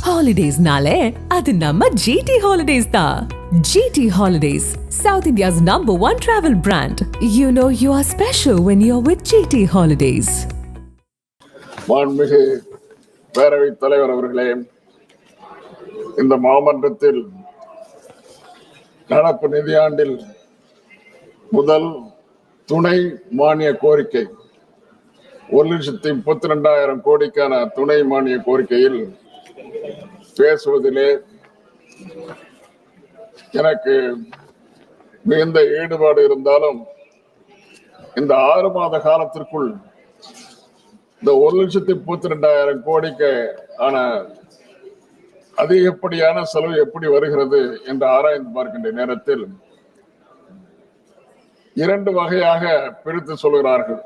Holidays-nale, adu namma GT Holidays da. GT Holidays, South India's #1 travel brand. You know you are special when you're with GT Holidays. மாண்புமிகு பேரவைத் தலைவர் அவர்களே, இந்த மாமன்றத்தில் நடப்பு நிதியாண்டில் முதல் துணை மானிய கோரிக்கை 1,32,000 கோடிக்கான துணை மானிய கோரிக்கையில் பேசுவதிலே எனக்கு மிகுந்த ஈடுபாடு இருந்தாலும் இந்த 6 மாத காலத்திற்குள் இந்த 1,32,000 கோடிக்கு ஆன அதிகப்படியான செலவு எப்படி வருகிறது என்று ஆராய்ந்து பார்க்கின்ற நேரத்தில் 2 வகையாக பிரித்து சொல்கிறார்கள்.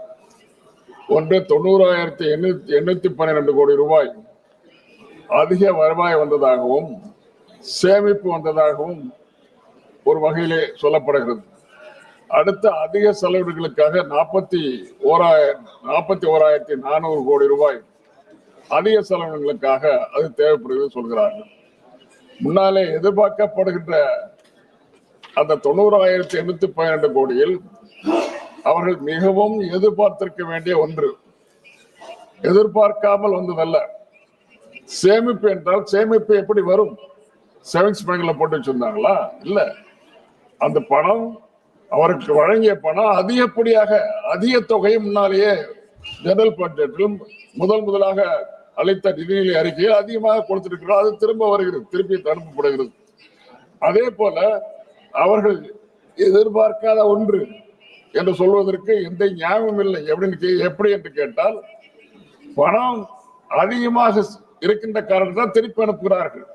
ஒன்று 90,812 கோடி ரூபாய் அதிக வருவாய் வந்ததாகவும் சேமிப்பு வந்ததாகவும் ஒரு வகையிலே சொல்லப்படுகிறது. அடுத்த அதிக செலவுகளுக்காக 41,400 கோடி ரூபாய் அதிக செலவுகளுக்காக அது தேவைப்படுகிறது சொல்கிறார்கள். முன்னாலே எதிர்பார்க்கப்படுகின்ற அந்த 90,812 கோடியில் அவர்கள் மிகவும் எதிர்பார்த்திருக்க வேண்டிய ஒன்று, எதிர்பார்க்காமல் வந்ததல்ல. சேமிப்பு என்றால் சேமிப்பு எப்படி வரும்? சேவிங்ஸ் பேங்க்ல போட்டு வச்சிருந்தாங்களா? இல்ல, அந்த பணம் அவருக்கு வழங்கிய பணம் அதிகப்படியாக அதிக தொகையை முன்னாலேயே ஜெனரல் பட்ஜெட்டிலும் முதலாக அளித்த நிதிநிலை அறிக்கையில் அதிகமாக கொடுத்திருக்கிறார். அது திரும்ப வருகிறது, திருப்பி அனுப்பப்படுகிறது. அதே போல அவர்கள் எதிர்பார்க்காத ஒன்று என்று சொல்வதற்கு எந்த ஞாபகம் இல்லை. எப்படி என்று கேட்டால், பணம் அதிகமாக இருக்கின்ற காரணத்தால் திருப்பி அனுப்புகிறார்கள்.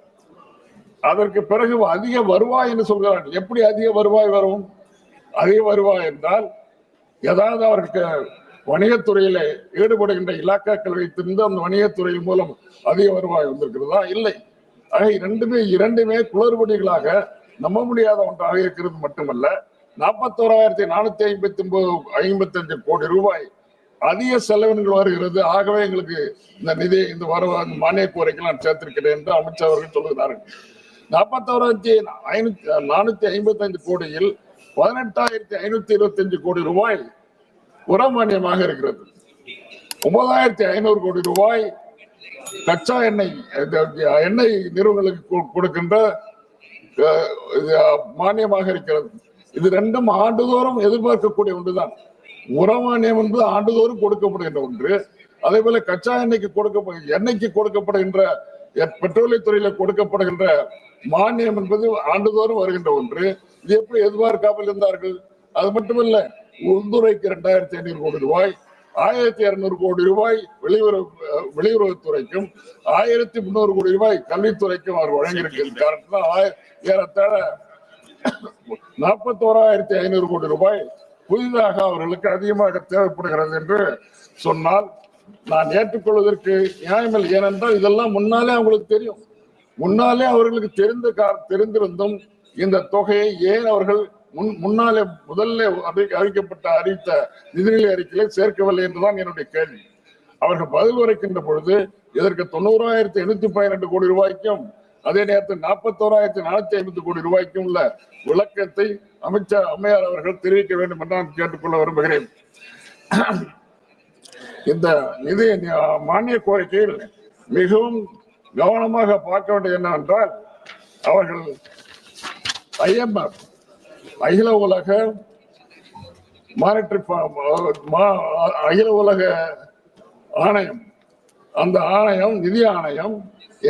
அதற்கு பிறகு அதிக வருவாய் என்று சொல்கிறார்கள். எப்படி அதிக வருவாய் வரும்? அதிக வருவாய் என்றால் ஏதாவது அவருக்கு வணிகத்துறையில ஈடுபடுகின்ற இலாக்காக்கள் வைத்திருந்து அந்த வணிகத்துறையின் மூலம் அதிக வருவாய் வந்திருக்கிறதா? இல்லை. ஆக இரண்டுமே குளறுபடிகளாக நம்ப முடியாத ஒன்றாக இருக்கிறது மட்டுமல்ல, 41,455 கோடி ரூபாய் அதிக செலவினங்கள் வருகிறது. ஆகவே எங்களுக்கு இந்த நிதி இந்த மானிய கோரிக்கை நான் சேர்த்திருக்கிறேன் என்று அமைச்சர் அவர்கள் சொல்லுகிறார்கள். 41,455 கோடியில் 18,525 கோடி ரூபாய் உரமானியமாக இருக்கிறது. 9,500 கோடி ரூபாய் கச்சா எண்ணெய் நிறுவனங்களுக்கு கொடுக்கின்ற மானியமாக இருக்கிறது. இது ரெண்டும் ஆண்டுதோறும் எதிர்பார்க்கக்கூடிய ஒன்றுதான். உரமானியம் என்பது ஆண்டுதோறும் கொடுக்கப்படுகின்ற ஒன்று. அதே போல கச்சா எண்ணெய்க்கு கொடுக்கப்படுகின்ற பெட்ரோலியத்துறையில கொடுக்கப்படுகின்ற மானியம் என்பது ஆண்டுதோறும் வருகின்ற ஒன்று. இது எப்படி எதிர்பார்க்காமல் இருந்தார்கள்? அது மட்டுமல்ல, உள்துறைக்கு 2,500 கோடி ரூபாய், 1,200 கோடி ரூபாய் வெளியுறவுத்துறைக்கும் 1,300 கோடி ரூபாய் கல்வித்துறைக்கும் அவர் வழங்கியிருக்கிற காரணத்தினால் ஏறத்தாழ 41,500 கோடி ரூபாய் புதிதாக அவர்களுக்கு அதிகமாக தேவைப்படுகிறது என்று சொன்னால் நான் ஏற்றுக்கொள்வதற்கு நியாயமில்லை. ஏனென்றால் இதெல்லாம் முன்னாலே அவங்களுக்கு தெரியும். முன்னாலே அவர்களுக்கு தெரிந்திருந்தும் இந்த தொகையை ஏன் அவர்கள் முன்னாலே முதல்ல அறிவித்த நிதிநிலை அறிக்கையில சேர்க்கவில்லை என்றுதான் என்னுடைய கேள்வி. அவர்கள் பதில் உரைக்கின்ற பொழுது இதற்கு 90,812 கோடி ரூபாய்க்கும் அதே நேரத்தில் 41,450 கோடி ரூபாய்க்கும் உள்ள விளக்கத்தை அம்மையார் அவர்கள் தெரிவிக்க வேண்டும் என்று நான் கேட்டுக்கொள்ள விரும்புகிறேன். இந்த நிதி மானிய கோரிக்கையில் மிகவும் கவனமாக பார்க்க வேண்டியது என்னவென்றால், அவர்கள் IMF அகில உலக அகில உலக ஆணையம், அந்த ஆணையம் நிதி ஆணையம்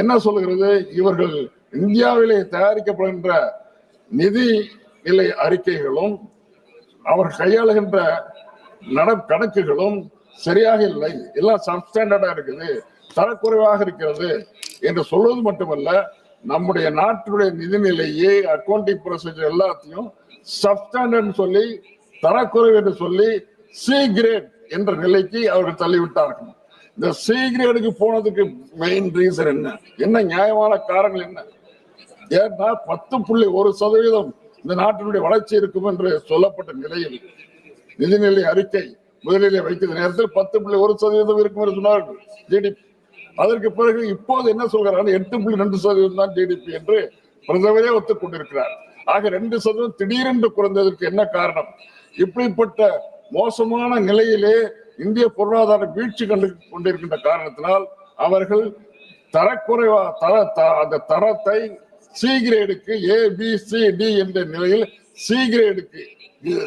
என்ன சொல்கிறது? இவர்கள் இந்தியாவிலே தயாரிக்கப்படுகின்ற நிதி நிலை அறிக்கைகளும் அவர் கையாளுகின்ற கணக்குகளும் சரியாக இல்லை, எல்லாம் சப்ஸ்டாண்டர்டா இருக்குது, தரக்குறைவாக இருக்கிறது என்று சொல்வது மட்டுமல்ல, நம்முடைய நாட்டுடைய நிதிநிலையை அக்கௌண்டிங் ப்ரொசீஜர் எல்லாத்தையும் சப்ஸ்டாண்டர்ட் சொல்லி தரக்குறைவு என்று சொல்லி சி கிரேட் என்ற நிலைக்கு அவர்கள் தள்ளிவிட்டார்கள். இந்த சி கிரேடுக்கு போனதுக்கு மெயின் ரீசன் என்ன நியாயமான காரணங்கள் என்ன? ஏன்னா 10.1% இந்த நாட்டினுடைய வளர்ச்சி இருக்கும் என்று சொல்லப்பட்ட நிலையில் நிதிநிலை அறிக்கை முதலிலே வைக்கிற நேரத்தில் 10.1% இருக்கும் என்று சொன்னார்கள் ஜிடிபி. அதற்கு பிறகு இப்போது என்ன சொல்கிறார், 8.2% தான் ஜிடிபி என்று பிரதமரே ஒத்துக்கொண்டிருக்கிறார். ஆக 2% திடீரென்று குறைந்ததற்கு என்ன காரணம்? இப்படிப்பட்ட மோசமான நிலையிலே இந்திய பொருளாதார வீழ்ச்சி கண்டு கொண்டிருக்கின்ற காரணத்தினால் அவர்கள் தரக்குறைவா அந்த தரத்தை சி கிரேடுக்கு ABCD என்ற நிலையில் சி கிரேடுக்கு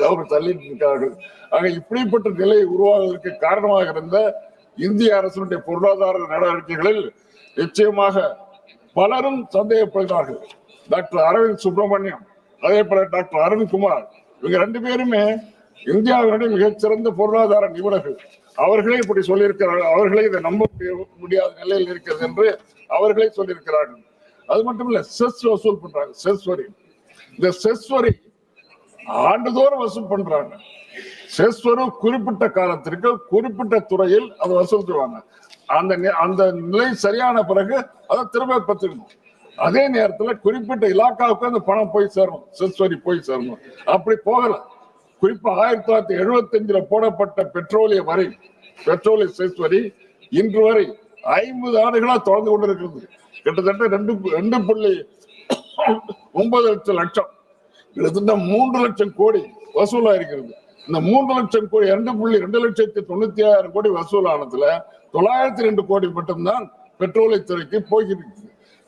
அவர்கள் தள்ளிட்டு இருக்கிறார்கள். ஆக இப்படிப்பட்ட நிலை உருவாவதற்கு காரணமாக இருந்த இந்திய அரசினுடைய பொருளாதார நடவடிக்கைகளில் நிச்சயமாக பலரும் சந்தேகப்படுகிறார்கள். டாக்டர் அரவிந்த் சுப்பிரமணியம், அதே போல டாக்டர் அருண்குமார், இவங்க 2 பேருமே இந்தியாவினுடைய மிகச்சிறந்த பொருளாதார நிபுணர்கள். அவர்களே இப்படி சொல்லியிருக்கிறார்கள். அவர்களே இதை நம்ப முடியாத நிலையில் இருக்கிறது என்று அவர்களே சொல்லியிருக்கிறார்கள். அது மட்டும் இல்ல, செஸ் வசூல் பண்றாங்க. செஸ் வரி, இந்த செஸ் வரி ஆண்டுதோறும் வசூல் பண்றாங்க. செஸ் வரி குறிப்பிட்ட காலத்திற்கு குறிப்பிட்ட துறையில் அதை வசூல் செய்வாங்க. அந்த நிலை சரியான பிறகு அதை திரும்ப பெற்றுக்கணும். அதே நேரத்தில் குறிப்பிட்ட இலாக்காவுக்கு அந்த பணம் போய் சேரணும், செஸ் வரி போய் சேரணும். அப்படி போகல. குறிப்பா 1975 போடப்பட்ட பெட்ரோலிய செஸ் வரி இன்று வரை 50 ஆண்டுகளா தொடர்ந்து கொண்டிருக்கிறது. கிட்டத்தட்ட 2.9 லட்சம், கிட்டத்தட்ட 3 லட்சம் கோடி வசூலா இருக்கிறது. இந்த 3 லட்சம் கோடி 2.296,000 கோடி வசூலானதுல 902 கோடி மட்டும்தான் பெட்ரோலியத்துறைக்கு போகிறது.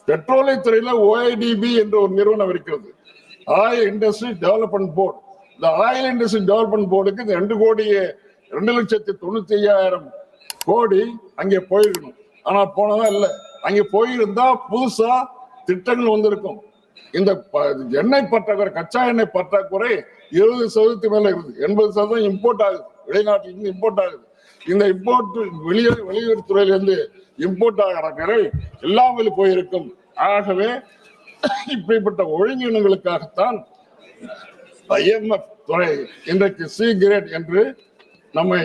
பெட்ரோலியத்துறையில OIDB என்ற ஒரு நிறுவனம் இருக்கிறது, ஆயில் இண்டஸ்ட்ரி டெவலப்மெண்ட் போர்டு. இந்த ஆயில் இண்டஸ்ட்ரி டெவலப்மெண்ட் போர்டுக்கு இந்த 2,95,000 கோடி அங்கே போயிருக்கணும். ஆனா போனதா இல்ல. அங்கே போயிருந்தா புதுசா திட்டங்கள் வந்திருக்கும். இந்த எண்ணெய் பற்றாக்குறை, கச்சா எண்ணெய் பற்றாக்குறை 20% மேல இருக்குது. 80% இம்போர்ட் ஆகுது, வெளிநாட்டிலிருந்து இம்போர்ட் ஆகுது. இந்த இம்போர்ட் வெளியுறவுத்துறையிலிருந்து இம்போர்ட் ஆகிற நிலை இல்லாமல் போயிருக்கும். ஆகவே இப்படிப்பட்ட ஒழுங்கினங்களுக்காகத்தான் IMF துறை இன்றைக்கு சி கிரேட் என்று நம்மை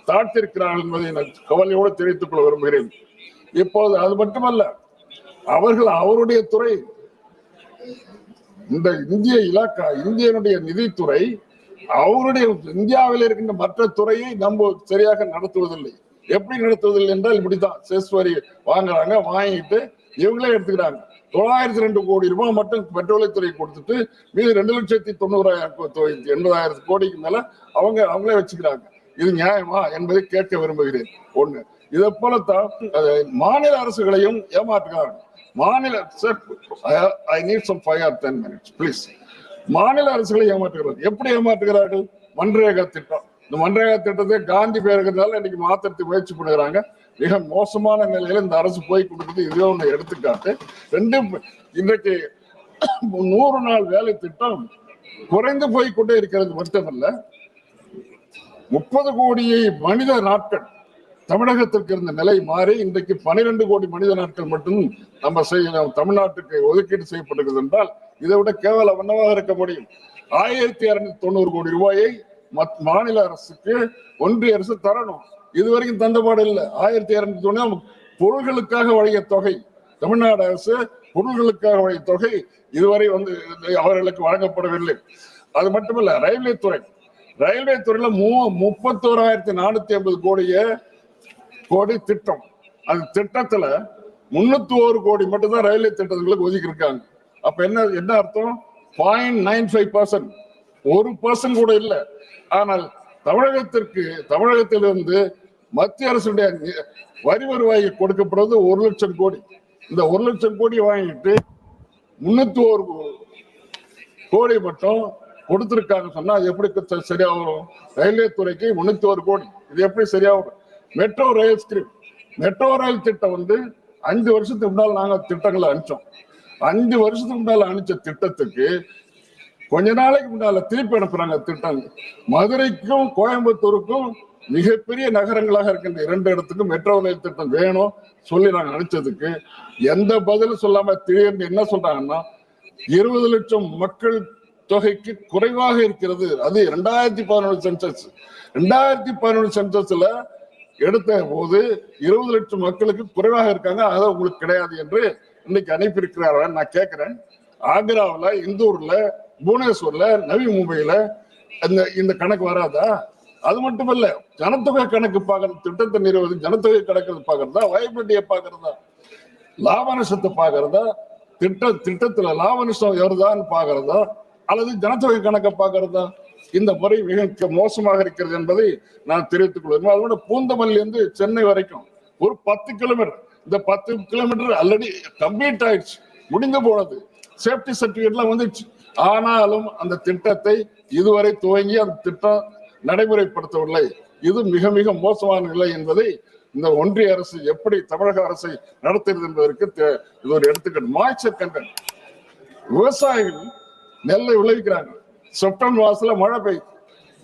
தாழ்த்திருக்கிறார்கள் என்பதை நான் கவலையோடு தெரிவித்துக் கொள்ள விரும்புகிறேன். இப்போது அது மட்டுமல்ல, அவருடைய துறை, இந்த இந்தியனுடைய நிதித்துறை அவருடைய இந்தியாவில் இருக்கின்ற மற்ற துறையை நம்ம சரியாக நடத்துவதில்லை. எப்படி நடத்துவதில்லை என்றால் இப்படித்தான், செஸ் வரி வாங்குறாங்க, வாங்கிட்டு இவங்களே எடுத்துக்கிறாங்க. 902 கோடி ரூபாய் மட்டும் பெட்ரோலியத்துறை கொடுத்துட்டு மீது 2,90,000 கோடிக்கு மேல அவங்களே வச்சுக்கிறாங்க. இது நியாயமா என்பதை கேட்க விரும்புகிறேன். ஒண்ணு, இதை போலத்தான் மாநில அரசுகளையும் ஏமாற்றுகிறார்கள். I need some 5 or 10 minutes, please. மாநில அரசுகளை ஏமாற்றுகிறார்கள். எப்படி ஏமாற்றுகிறார்கள்? மன்ரேகா திட்டம். இந்த மன்ரேகா திட்டத்தை காந்தி பேருக்கிறதால இன்னைக்கு மாத்திரத்தை முயற்சி பண்ணுகிறாங்க. மிக மோசமான நிலையில இந்த அரசு போய் கொடுக்குறது இதே ஒண்ணு எடுத்துக்காட்டு. இன்றைக்கு 100 நாள் வேலை திட்டம் குறைந்து போய் கொண்டே இருக்கிறது மட்டுமல்ல, 30 கோடியை மனித நாட்கள் தமிழகத்திற்கு இருந்த நிலை மாறி இன்றைக்கு 12 கோடி மனித நாட்கள் மட்டும் நம்ம தமிழ்நாட்டுக்கு ஒதுக்கீடு செய்யப்பட்டிருக்கிறது என்றால் இதை விட கேவலம் என்னவாக இருக்க முடியும்? 1,290 கோடி ரூபாயை மாநில அரசுக்கு ஒன்றிய அரசு தரணும். இதுவரைக்கும் தந்தபாடு இல்லை. 1,290 பொருள்களுக்காக வழங்கிய தொகை, தமிழ்நாடு அரசு பொருள்களுக்காக வழங்கிய தொகை இதுவரை அவர்களுக்கு வழங்கப்படவில்லை. அது மட்டுமல்ல, ரயில்வே துறையில 31,450 கோடி திட்டம். அந்த திட்டத்துல 301 கோடி மட்டும் தான் ரயில்வே திட்டங்களுக்கு ஒதுக்கி இருக்காங்க. அப்ப என்ன அர்த்தம்? 0.95%, 1% கூட இல்லை. ஆனால் தமிழகத்திலிருந்து மத்திய அரசுடைய வரி வருவாய் கொடுக்கப்படுவது 1 லட்சம் கோடி. இந்த 1 லட்சம் கோடி வாங்கிட்டு 301 கோடி மட்டும் கொடுத்திருக்காங்க சொன்னா அது எப்படி சரியா வரும்? ரயில்வே துறைக்கு 301 கோடி, இது எப்படி சரியா வரும்? மெட்ரோ ரயில் திட்டம் 5 வருஷத்துக்கு முன்னால் நாங்க திட்டங்களை அனுப்பிச்சோம். 5 வருஷத்துக்கு முன்னால அனுப்பிச்ச திட்டத்துக்கு கொஞ்ச நாளைக்கு முன்னால திருப்பி அனுப்புறாங்க திட்டம். மதுரைக்கும் கோயம்புத்தூருக்கும் மிகப்பெரிய நகரங்களாக இருக்கின்ற 2 இடத்துக்கும் மெட்ரோ ரயில் திட்டம் வேணும் சொல்லி நாங்க அனுப்பிச்சதுக்கு எந்த பதிலும் சொல்லாம திடீர்னு என்ன சொல்றாங்கன்னா 20 லட்சம் மக்கள் தொகைக்கு குறைவாக இருக்கிறது. அது 2011 சென்சஸ். 2011 சென்சஸ்ல எடுத்த போது 20 லட்சம் மக்களுக்கு குறைவாக இருக்காங்க, அது உங்களுக்கு கிடையாது என்று இன்னைக்கு அனுப்பியிருக்கிறார்கள். நான் கேட்கிறேன், ஆக்ராவில், இந்தூர்ல, புவனேஸ்வர்ல, நவி மும்பைல இந்த கணக்கு வராதா? அது மட்டும் இல்ல, ஜனத்தொகை கணக்கு பார்க்கறது, திட்டத்தை நிறைவேறது ஜனத்தொகை கணக்கு பார்க்கறதா, வயபிலிட்டியை பார்க்கறதா, லாப நஷ்டத்தை பார்க்கறதா, திட்டத்துல லாப நஷ்டம் வருதான்னு பார்க்கறதா, அல்லது ஜனத்தொகை கணக்கை பார்க்கறதா? இந்த முறை மிக மோசமாக இருக்கிறது என்பதை நான் தெரிவித்துக் கொள்கிறேன். அதோட பூந்தமல்லி இருந்து சென்னை வரைக்கும் ஒரு 10 கிலோமீட்டர், இந்த 10 கிலோமீட்டர் ஆல்ரெடி கம்ப்ளீட் ஆயிடுச்சு, முடிந்து போனது, சேஃப்டி சர்டிபிகேட்லாம் வந்துச்சு. ஆனாலும் அந்த திட்டத்தை இதுவரை துவங்கி அந்த திட்டம் நடைமுறைப்படுத்தவில்லை. இது மிக மிக மோசமான நிலை என்பதை இந்த ஒன்றிய அரசு எப்படி தமிழக அரசை நடத்துகிறது என்பதற்கு இது ஒரு எடுத்துக்காட்டு. மாய்ச்சர் கண்டென்ட், விவசாயிகள் நெல்லை விளைவிக்கிறாங்க, செப்டம்பர் மாசத்துல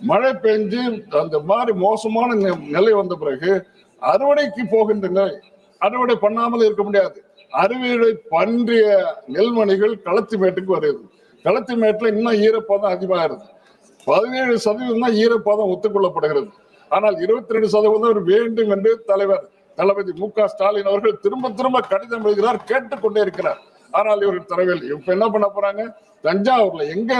மழை பெஞ்சு அந்த மாதிரி மோசமான நிலை வந்த பிறகு அறுவடைக்கு போகின்ற நிலை, அறுவடை பண்ணாமல் இருக்க முடியாது. அறுவடை பன்றிய நெல்மணிகள் களத்து மேட்டுக்கு வருது. களத்து மேட்டுல இன்னும் ஈரப்பதம் அதிகமாகிறது. 17% தான் ஈரப்பதம் ஒத்துக்கொள்ளப்படுகிறது. ஆனால் 22% வேண்டும் என்று தலைவர் தளபதி மு.க. ஸ்டாலின் அவர்கள் திரும்ப திரும்ப கடிதம் எழுதுகிறார், கேட்டுக்கொண்டே இருக்கிறார். ஆனால் இவர்கள் தரவில்லை. இப்ப என்ன பண்ண போறாங்க? தஞ்சாவூர்ல எங்க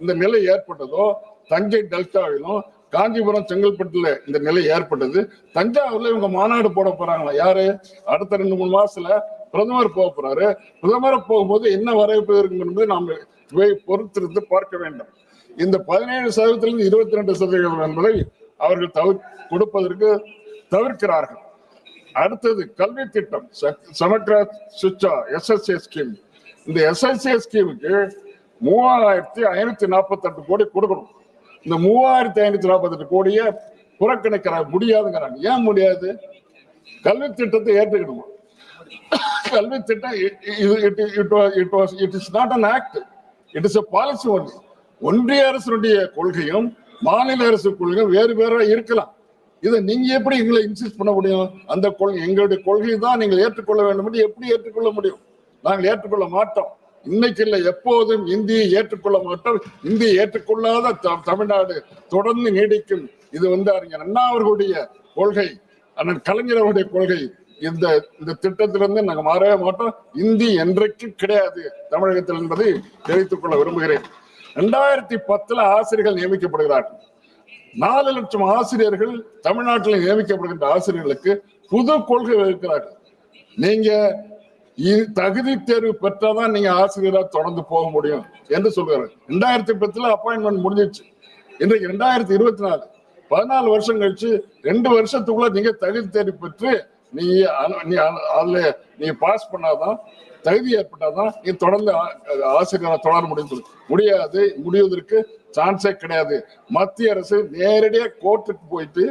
இந்த நிலை ஏற்பட்டதோ, தஞ்சை டெல்டாவிலும் காஞ்சிபுரம் செங்கல்பட்டுல இந்த நிலை ஏற்பட்டது. தஞ்சாவூர்ல இவங்க மாநாடு போட போறாங்களா? யாரு? அடுத்த 2-3 மாசத்துல பிரதமர் போக போறாரு. பிரதமர் போகும்போது என்ன வரவேற்பு இருக்கும் என்பதை நாம் பொறுத்திருந்து பார்க்க வேண்டும். இந்த 17% 22% என்பதை அவர்கள் கொடுப்பதற்கு தவிர்க்கிறார்கள். அடுத்தது கல்வி திட்டம், சமக்ர சுச்சா SSA ஸ்கீம். இந்த SSA ஸ்கீமுக்கு 3548 கோடி கொடுக்கணும். இந்த 3548 கோடியை புறக்கணிக்கிற முடியாதுங்கிறாங்க. ஏன் முடியாது? கல்வி திட்டத்தை ஏற்றுக்கணுமா? கல்வி திட்டம் it is not an act, it is a policy only. ஒன்றிய அரசுடைய கொள்கையும் மாநில அரசு கொள்கையும் வேறு வேற இருக்கலாம். இதை நீங்க எப்படி எங்களை இன்சிஸ்ட் பண்ண முடியும்? அந்த கொள்கை எங்களுடைய கொள்கை தான் நீங்கள் ஏற்றுக்கொள்ள வேண்டும் என்று எப்படி ஏற்றுக்கொள்ள முடியும்? நாங்கள் ஏற்றுக்கொள்ள மாட்டோம். இன்னைக்கு இல்லை, எப்போதும் இந்தியை ஏற்றுக்கொள்ள மாட்டோம். இந்தியை ஏற்றுக்கொள்ளாத தமிழ்நாடு தொடர்ந்து நீடிக்கும். இது அறிஞர் அண்ணா அவர்களுடைய கொள்கை, அண்ணன் கலைஞர் அவருடைய கொள்கை. இந்த திட்டத்திலிருந்து நாங்கள் மாறவே மாட்டோம். இந்தி என்றைக்கு கிடையாது தமிழகத்தில் என்பதை தெரிவித்துக் கொள்ள விரும்புகிறேன். 2010 ஆசிரியர்கள் நியமிக்கப்படுகிறார்கள். 4 லட்சம் ஆசிரியர்கள் தமிழ்நாட்டில் நியமிக்கப்படுகின்ற ஆசிரியர்களுக்கு புது கொள்கை வகுக்கிறார்கள். நீங்க தகுதி தேர்வு பெற்றாதான் நீங்க ஆசிரியரா தொடர்ந்து போக முடியும் என்று சொல்கிறார்கள். 2010 அப்பாயின்மெண்ட் முடிஞ்சிச்சு. இன்றைக்கு 2024, 14 வருஷம் கழிச்சு 2 வருஷத்துக்குள்ள நீங்க தகுதி தேர்வு பெற்று நீ பாஸ் பண்ணாதான், தகுதி ஏற்பட்டாதான் நீ தொடர்ந்து ஆசிரியரை தொடர முடியாது. முடிவதற்கு சான்ஸே கிடையாது. மத்திய அரசு நேரடியா கோர்ட்டுக்கு போயிட்டு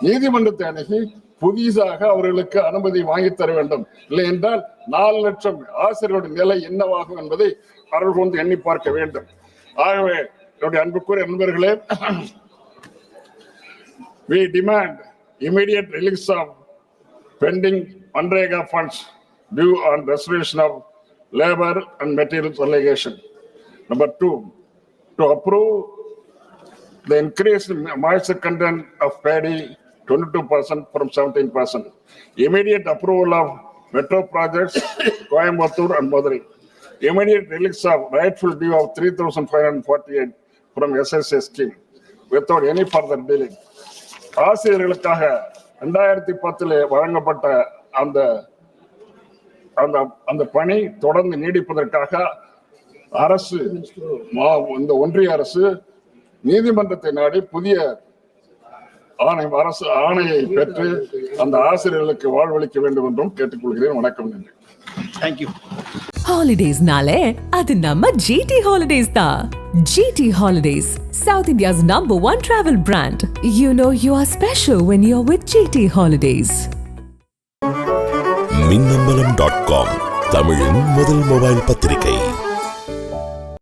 நீதிமன்றத்தை அணுகி புதிதாக அவர்களுக்கு அனுமதி வாங்கி தர வேண்டும். இல்லை என்றால் 4 லட்சம் ஆசிரியர்களுடைய நிலை என்னவாகும் என்பதை அவர்கள் எண்ணி பார்க்க வேண்டும். ஆகவே என்னுடைய அன்புக்குரிய நண்பர்களே, we demand immediate release of pending MNREGA funds due on restoration of labor and materials allegation. Number 2, to approve the increased moisture content of paddy 22% from 17%. Immediate approval of metro projects Coimbatore and Madurai. Immediate release of rightful due of 3,548 from SSA scheme without any further delay. ஆசிரியர்களுக்காக 2010 வழங்கப்பட்ட அந்த பணி தொடர்ந்து நீடிப்பதற்காக அரசு, இந்த ஒன்றிய அரசு நீதிமன்றத்தை நாடி புதிய அரசு ஆணையை பெற்று அந்த ஆசிரியர்களுக்கு வாழ்வளிக்க வேண்டும் என்றும் கேட்டுக்கொள்கிறேன். வணக்கம், நன்றி. தேங்க்யூ. ஹாலிடேஸ்னாலே அது நம்ம GT Holidays தான். GT Holidays, South India's #1 travel brand. You know you are special when you're with GT Holidays. மின்னம்பலம்.com, தமிழின் முதல் மொபைல் பத்திரிகை.